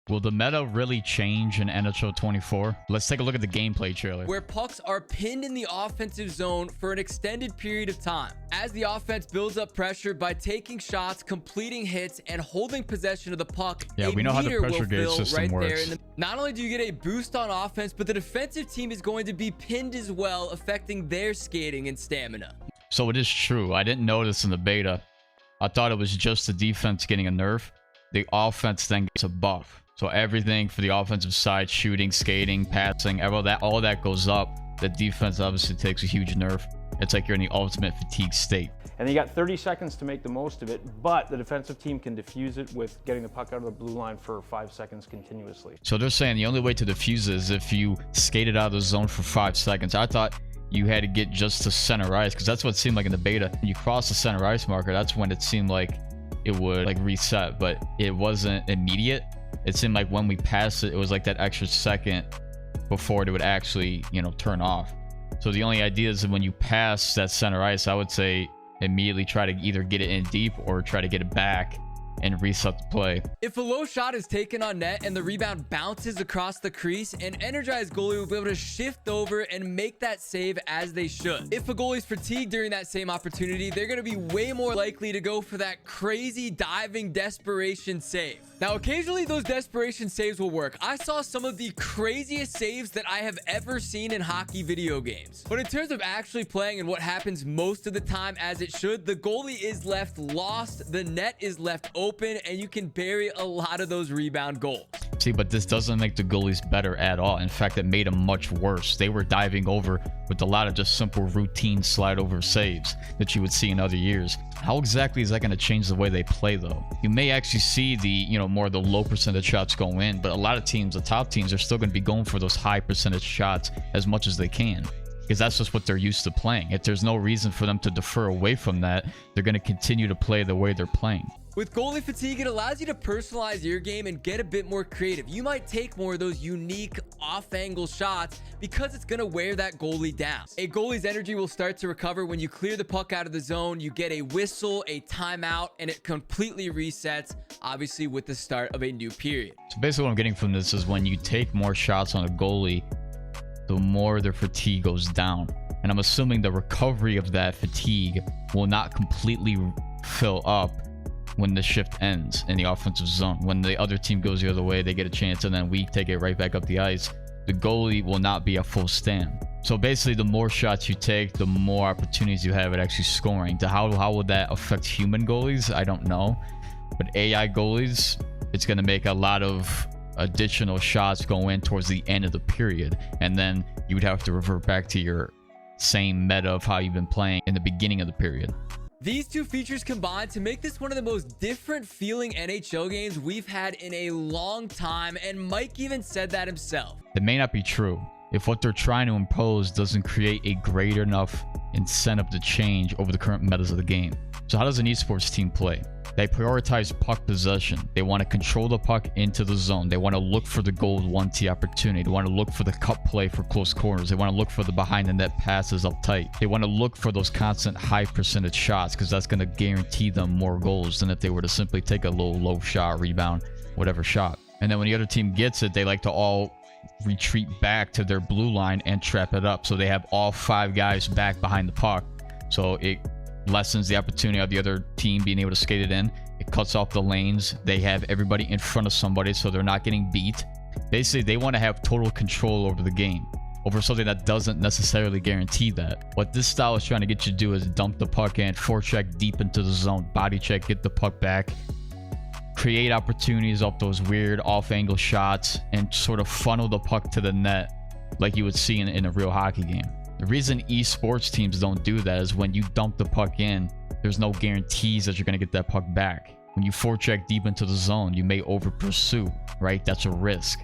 Will the meta really change in NHL 24? Let's take a look at the gameplay trailer. Where pucks are pinned in the offensive zone for an extended period of time. As the offense builds up pressure by taking shots, completing hits, and holding possession of the puck, yeah, we know how the pressure gauge system works. Not only do you get a boost on offense, but the defensive team is going to be pinned as well, affecting their skating and stamina. So it is true. I didn't notice in the beta. I thought it was just the defense getting a nerf. The offense then gets a buff. So everything for the offensive side, shooting, skating, passing, all that goes up. The defense obviously takes a huge nerf. It's like you're in the ultimate fatigue state. And you got 30 seconds to make the most of it, but the defensive team can defuse it with getting the puck out of the blue line for 5 seconds continuously. So they're saying the only way to defuse it is if you skated out of the zone for 5 seconds. I thought you had to get just to center ice, because that's what it seemed like in the beta. When you cross the center ice marker, that's when it seemed like it would like reset, but it wasn't immediate. It seemed like when we passed it, it was like that extra second before it would actually, you know, turn off. So the only idea is that when you pass that center ice, I would say immediately try to either get it in deep or try to get it back and reset the play. If a low shot is taken on net and the rebound bounces across the crease, an energized goalie will be able to shift over and make that save as they should. If a goalie's fatigued during that same opportunity, they're going to be way more likely to go for that crazy diving desperation save. Now, occasionally those desperation saves will work. I saw some of the craziest saves that I have ever seen in hockey video games. But in terms of actually playing and what happens most of the time as it should, the goalie is left lost, the net is left open, and you can bury a lot of those rebound goals. See, but this doesn't make the goalies better at all. In fact, it made them much worse. They were diving over with a lot of just simple routine slide over saves that you would see in other years. How exactly is that going to change the way they play, though? You may actually see the, you know, more of the low percentage shots go in, but a lot of teams, the top teams, are still going to be going for those high percentage shots as much as they can, because that's just what they're used to playing. If there's no reason for them to defer away from that, they're going to continue to play the way they're playing. With goalie fatigue, it allows you to personalize your game and get a bit more creative. You might take more of those unique off-angle shots because it's going to wear that goalie down. A goalie's energy will start to recover when you clear the puck out of the zone, you get a whistle, a timeout, and it completely resets, obviously with the start of a new period. So basically what I'm getting from this is when you take more shots on a goalie, the more their fatigue goes down. And I'm assuming the recovery of that fatigue will not completely fill up when the shift ends in the offensive zone. When the other team goes the other way, they get a chance, and then we take it right back up the ice. The goalie will not be a full stand. So basically, the more shots you take, the more opportunities you have at actually scoring. How would that affect human goalies? I don't know. But AI goalies, it's going to make a lot of additional shots go in towards the end of the period, and then you would have to revert back to your same meta of how you've been playing in the beginning of the period. These two features combine to make this one of the most different feeling NHL games we've had in a long time, and Mike even said that himself. It may not be true if what they're trying to impose doesn't create a great enough incentive to change over the current metas of the game. So how does an esports team play? They prioritize puck possession. They want to control the puck into the zone. They want to look for the goal 1T opportunity. They want to look for the cut play for close corners. They want to look for the behind the net passes up tight. They want to look for those constant high percentage shots, because that's going to guarantee them more goals than if they were to simply take a low shot, rebound, whatever shot. And then when the other team gets it, they like to all retreat back to their blue line and trap it up. So they have all 5 guys back behind the puck. So it lessens the opportunity of the other team being able to skate it in. It cuts off the lanes. They have everybody in front of somebody, so they're not getting beat. Basically, they want to have total control over the game, over something that doesn't necessarily guarantee that. What this style is trying to get you to do is dump the puck in, forecheck deep into the zone, body check, get the puck back, create opportunities off those weird off-angle shots, and sort of funnel the puck to the net like you would see in a real hockey game. The reason esports teams don't do that is when you dump the puck in, there's no guarantees that you're going to get that puck back. When you forecheck deep into the zone, you may over pursue, right? That's a risk.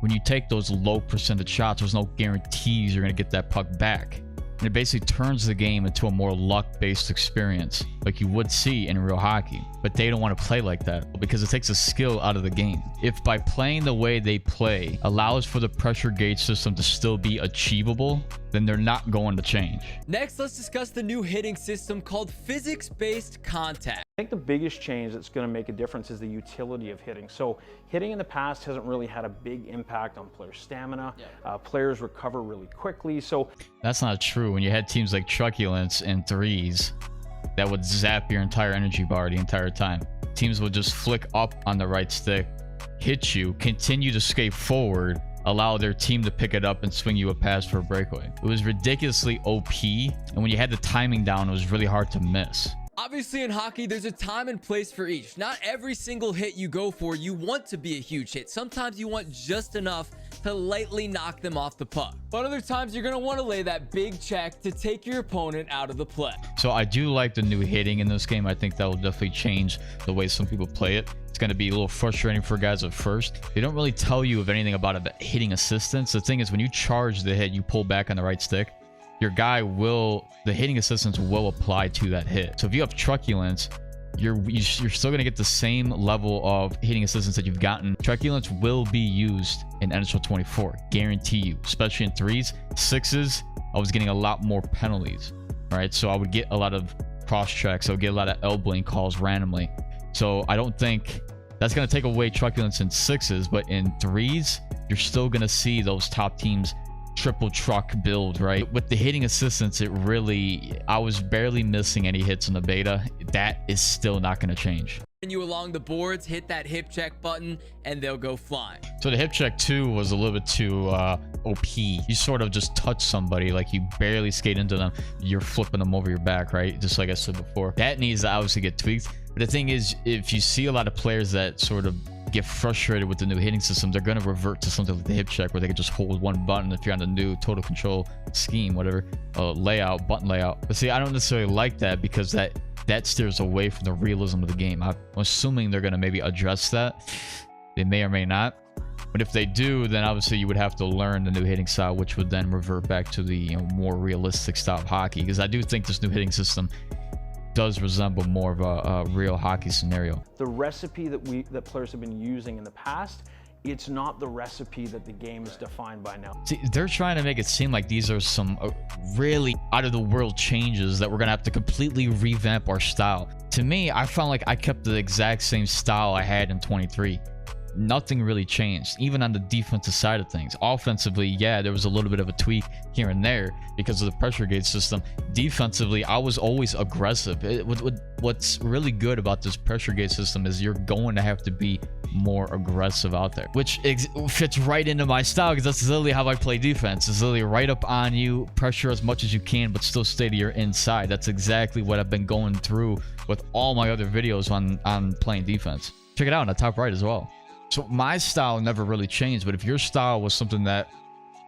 When you take those low percentage shots, there's no guarantees you're going to get that puck back. And it basically turns the game into a more luck-based experience, like you would see in real hockey. But they don't want to play like that because it takes a skill out of the game. If by playing the way they play allows for the pressure gauge system to still be achievable, then they're not going to change. Next, let's discuss the new hitting system called physics-based contact. I think the biggest change that's going to make a difference is the utility of hitting. So hitting in the past hasn't really had a big impact on player stamina. Players recover really quickly. So That's not true. When you had teams like Truculence and Threes that would zap your entire energy bar the entire time. Teams would just flick up on the right stick, hit you, continue to skate forward, allow their team to pick it up and swing you a pass for a breakaway. It was ridiculously OP, and when you had the timing down, it was really hard to miss. Obviously, in hockey, there's a time and place for each. Not every single hit you go for, you want to be a huge hit. Sometimes you want just enough to lightly knock them off the puck. But other times, you're going to want to lay that big check to take your opponent out of the play. So I do like the new hitting in this game. I think that will definitely change the way some people play it. It's going to be a little frustrating for guys at first. They don't really tell you of anything about a hitting assistance. The thing is, when you charge the hit, you pull back on the right stick, your guy will, the hitting assistance will apply to that hit. So if you have Truculence, you're still going to get the same level of hitting assistance that you've gotten. Truculence will be used in NHL 24, guarantee you, especially in 3s. 6s, I was getting a lot more penalties, right? So I would get a lot of cross checks. I would get a lot of elbowing calls randomly. So I don't think that's going to take away Truculence in 6s, but in 3s, you're still going to see those top teams triple truck build, right? With the hitting assistance, it really, I was barely missing any hits in the beta. That is still not going to change. You along the boards, hit that hip check button, and they'll go flying. So the hip check 2 was a little bit too OP. You sort of just touch somebody, like you barely skate into them, you're flipping them over your back, right? Just like I said before. That needs to obviously get tweaked. But the thing is, if you see a lot of players that sort of get frustrated with the new hitting system, they're going to revert to something like the hip check where they can just hold one button if you're on the new total control scheme, whatever, layout, button layout. But see, I don't necessarily like that because that steers away from the realism of the game. I'm assuming they're going to maybe address that. They may or may not. But if they do, then obviously you would have to learn the new hitting style, which would then revert back to the more realistic style of hockey. Because I do think this new hitting system does resemble more of a real hockey scenario. The recipe that players have been using in the past, it's not the recipe that the game is defined by now. See, they're trying to make it seem like these are some really out-of-the-world changes that we're going to have to completely revamp our style. To me, I found like I kept the exact same style I had in 23. Nothing really changed, even on the defensive side of things. Offensively, yeah, there was a little bit of a tweak here and there because of the pressure gauge system. Defensively, I was always aggressive. What's really good about this pressure gauge system is you're going to have to be more aggressive out there, which fits right into my style because that's literally how I play defense. It's literally right up on you, pressure as much as you can, but still stay to your inside. That's exactly what I've been going through with all my other videos on playing defense. Check it out in the top right as well. So my style never really changed, but if your style was something that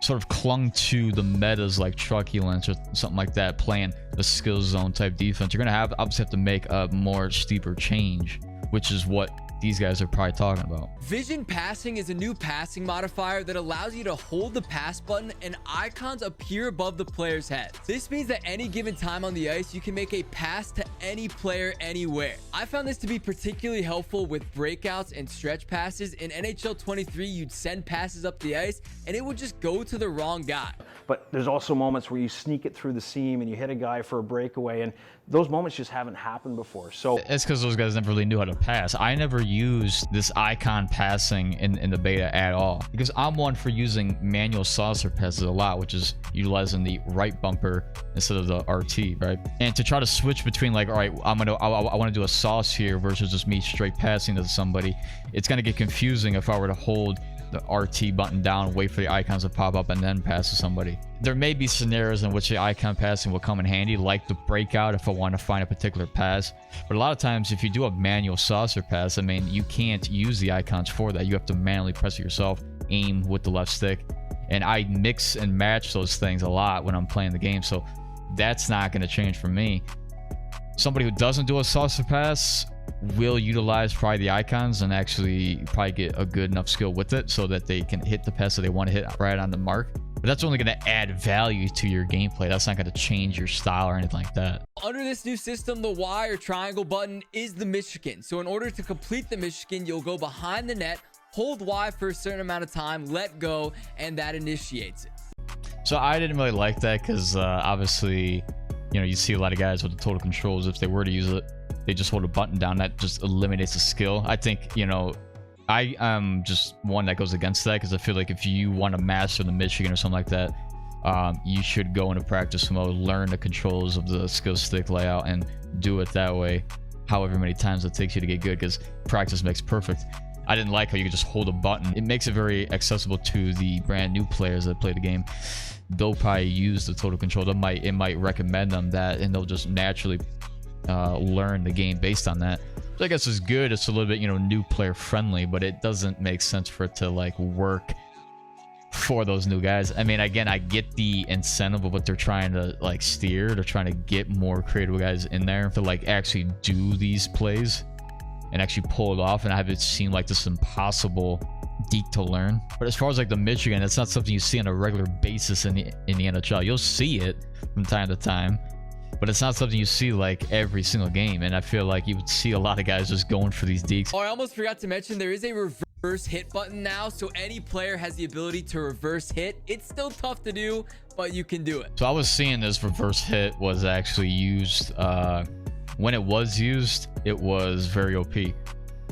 sort of clung to the metas like Truculence or something like that, playing the skill zone type defense, you're going to obviously have to make a more steeper change, which is what these guys are probably talking about. Vision passing is a new passing modifier that allows you to hold the pass button and icons appear above the player's head. This means that any given time on the ice, you can make a pass to any player anywhere. I found this to be particularly helpful with breakouts and stretch passes. In NHL 23, you'd send passes up the ice and it would just go to the wrong guy. But there's also moments where you sneak it through the seam and you hit a guy for a breakaway, and those moments just haven't happened before. So it's because those guys never really knew how to pass. I never used this icon passing in the beta at all because I'm one for using manual saucer passes a lot, which is utilizing the right bumper instead of the RT, right? And to try to switch between like, all right, I want to do a sauce here versus just me straight passing to somebody, it's going to get confusing if I were to hold the RT button down, wait for the icons to pop up, and then pass to somebody. There may be scenarios in which the icon passing will come in handy, like the breakout if I want to find a particular pass. But a lot of times, if you do a manual saucer pass, I mean, you can't use the icons for that. You have to manually press it yourself, aim with the left stick. And I mix and match those things a lot when I'm playing the game, so that's not going to change for me. Somebody who doesn't do a saucer pass will utilize probably the icons and actually probably get a good enough skill with it so that they can hit the pass that they want to hit right on the mark. But that's only going to add value to your gameplay. That's not going to change your style or anything like that. Under this new system, the Y or triangle button is the Michigan. So in order to complete the Michigan, you'll go behind the net, hold Y for a certain amount of time, let go, and that initiates it. So I didn't really like that because obviously, you know, you see a lot of guys with the total controls. If they were to use it, they just hold a button down. That just eliminates the skill. I think, you know, I am just one that goes against that because I feel like if you want to master the Michigan or something like that, you should go into practice mode, learn the controls of the skill stick layout, and do it that way, however many times it takes you to get good, because practice makes perfect. I didn't like how you could just hold a button. It makes it very accessible to the brand new players that play the game. They'll probably use the total control. It might recommend them that, and they'll just naturally learn the game based on that. So I guess it's good. It's a little bit, you know, new player friendly, but it doesn't make sense for it to like work for those new guys. I mean, again, I get the incentive of what they're trying to like steer. They're trying to get more creative guys in there to like actually do these plays and actually pull it off and have it seem like this impossible geek to learn. But as far as like the Michigan, it's not something you see on a regular basis in the NHL. You'll see it from time to time, but it's not something you see like every single game. And I feel like you would see a lot of guys just going for these deeks. Oh, I almost forgot to mention there is a reverse hit button now, so any player has the ability to reverse hit. It's still tough to do, but you can do it. So I was seeing this reverse hit was actually used. When it was used, it was very OP.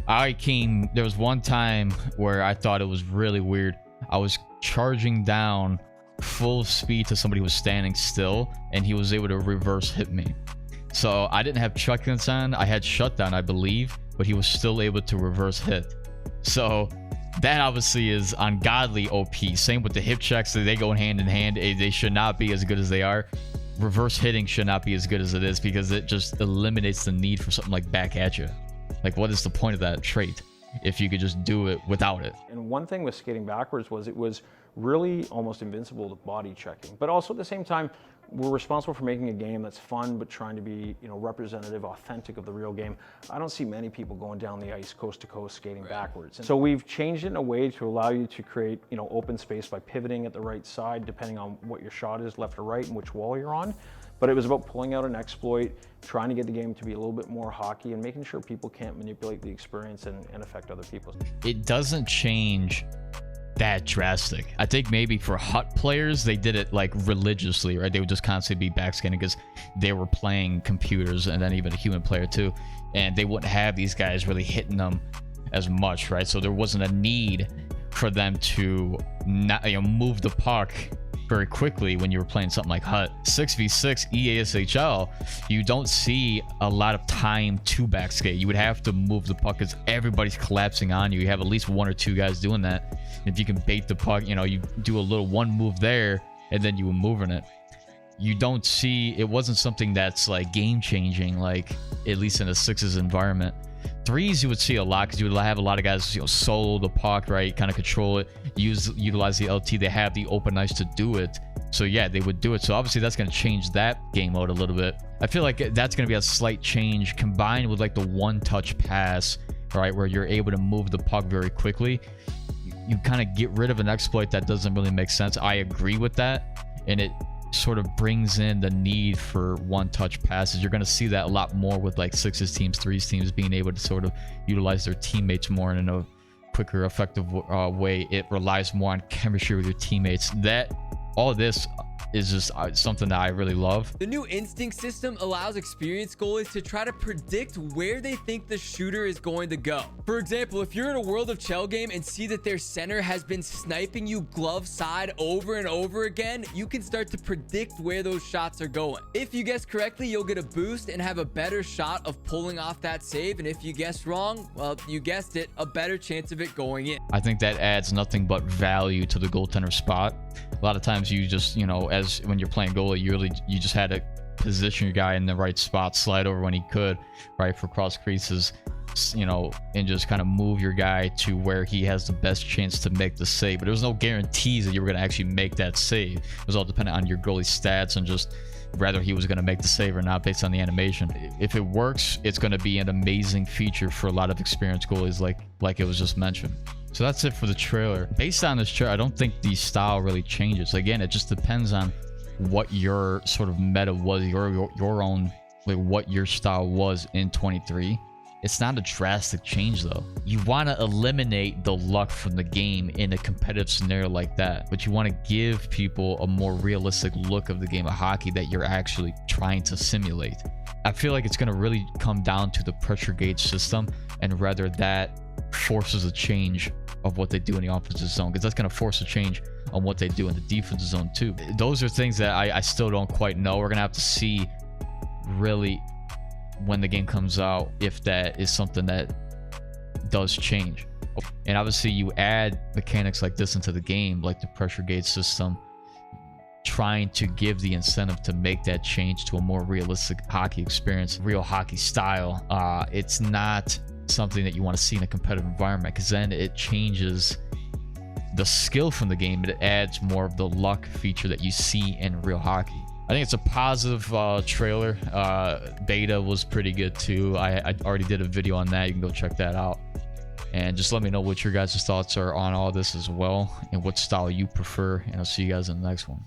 There was one time where I thought it was really weird. I was charging down full speed to somebody who was standing still, and he was able to reverse hit me. So I didn't have check-ins on. I had shutdown, I believe, but he was still able to reverse hit. So that obviously is ungodly OP. Same with the hip checks. They go hand in hand. They should not be as good as they are. Reverse hitting should not be as good as it is because it just eliminates the need for something like back at you. Like, what is the point of that trait if you could just do it without it? And one thing with skating backwards was it was really almost invincible to body checking, but also at the same time, we're responsible for making a game that's fun but trying to be, you know, representative, authentic of the real game. I don't see many people going down the ice coast to coast skating backwards. And so we've changed it in a way to allow you to create, you know, open space by pivoting at the right side depending on what your shot is, left or right, and which wall you're on. But it was about pulling out an exploit, trying to get the game to be a little bit more hockey, and making sure people can't manipulate the experience and affect other people. It doesn't change that drastic. I think maybe for HUT players, they did it like religiously, right? They would just constantly be backscanning because they were playing computers, and then even a human player too, and they wouldn't have these guys really hitting them as much, right? So there wasn't a need for them to not, you know, move the puck very quickly when you were playing something like HUT. 6v6 EASHL, you don't see a lot of time to backskate. You would have to move the puck because everybody's collapsing on you. You have at least one or two guys doing that. If you can bait the puck, you know, you do a little one move there and then you were moving it. You don't see, it wasn't something that's like game changing, like at least in a sixes environment. Threes you would see a lot because you would have a lot of guys, you know, solo the puck, right, kind of control it, utilize the LT. They have the open ice to do it, so yeah, they would do it. So obviously that's going to change that game mode a little bit. I feel like that's going to be a slight change combined with like the one touch pass, right, where you're able to move the puck very quickly. You kind of get rid of an exploit that doesn't really make sense. I agree with that, and it sort of brings in the need for one-touch passes. You're going to see that a lot more with like sixes teams, threes teams being able to sort of utilize their teammates more in a quicker, effective way. It relies more on chemistry with your teammates. That all of this is just something that I really love. The new instinct system allows experienced goalies to try to predict where they think the shooter is going to go. For example, if you're in a World of Chell game and see that their center has been sniping you glove side over and over again, you can start to predict where those shots are going. If you guess correctly, you'll get a boost and have a better shot of pulling off that save. And if you guess wrong, well, you guessed it, a better chance of it going in. I think that adds nothing but value to the goaltender spot. A lot of times you just, you know, as when you're playing goalie, you just had to position your guy in the right spot, slide over when he could, right, for cross creases, you know, and just kind of move your guy to where he has the best chance to make the save. But there was no guarantees that you were going to actually make that save. It was all dependent on your goalie stats and just whether he was going to make the save or not based on the animation. If it works, it's going to be an amazing feature for a lot of experienced goalies like it was just mentioned. So that's it for the trailer. Based on this trailer, I don't think the style really changes. Again, it just depends on what your sort of meta was, your own, like what your style was in 23. It's not a drastic change though. You want to eliminate the luck from the game in a competitive scenario like that, but you want to give people a more realistic look of the game of hockey that you're actually trying to simulate. I feel like it's going to really come down to the pressure gauge system, and whether that forces a change of what they do in the offensive zone, because that's going to force a change on what they do in the defensive zone too. Those are things that I still don't quite know. We're going to have to see really when the game comes out if that is something that does change. And obviously you add mechanics like this into the game, like the pressure gauge system, trying to give the incentive to make that change to a more realistic hockey experience, real hockey style. It's not something that you want to see in a competitive environment, because then it changes the skill from the game. It adds more of the luck feature that you see in real hockey. I think it's a positive trailer. Beta was pretty good too. I already did a video on that. You can go check that out. And just let me know what your guys' thoughts are on all this as well, and what style you prefer. And I'll see you guys in the next one.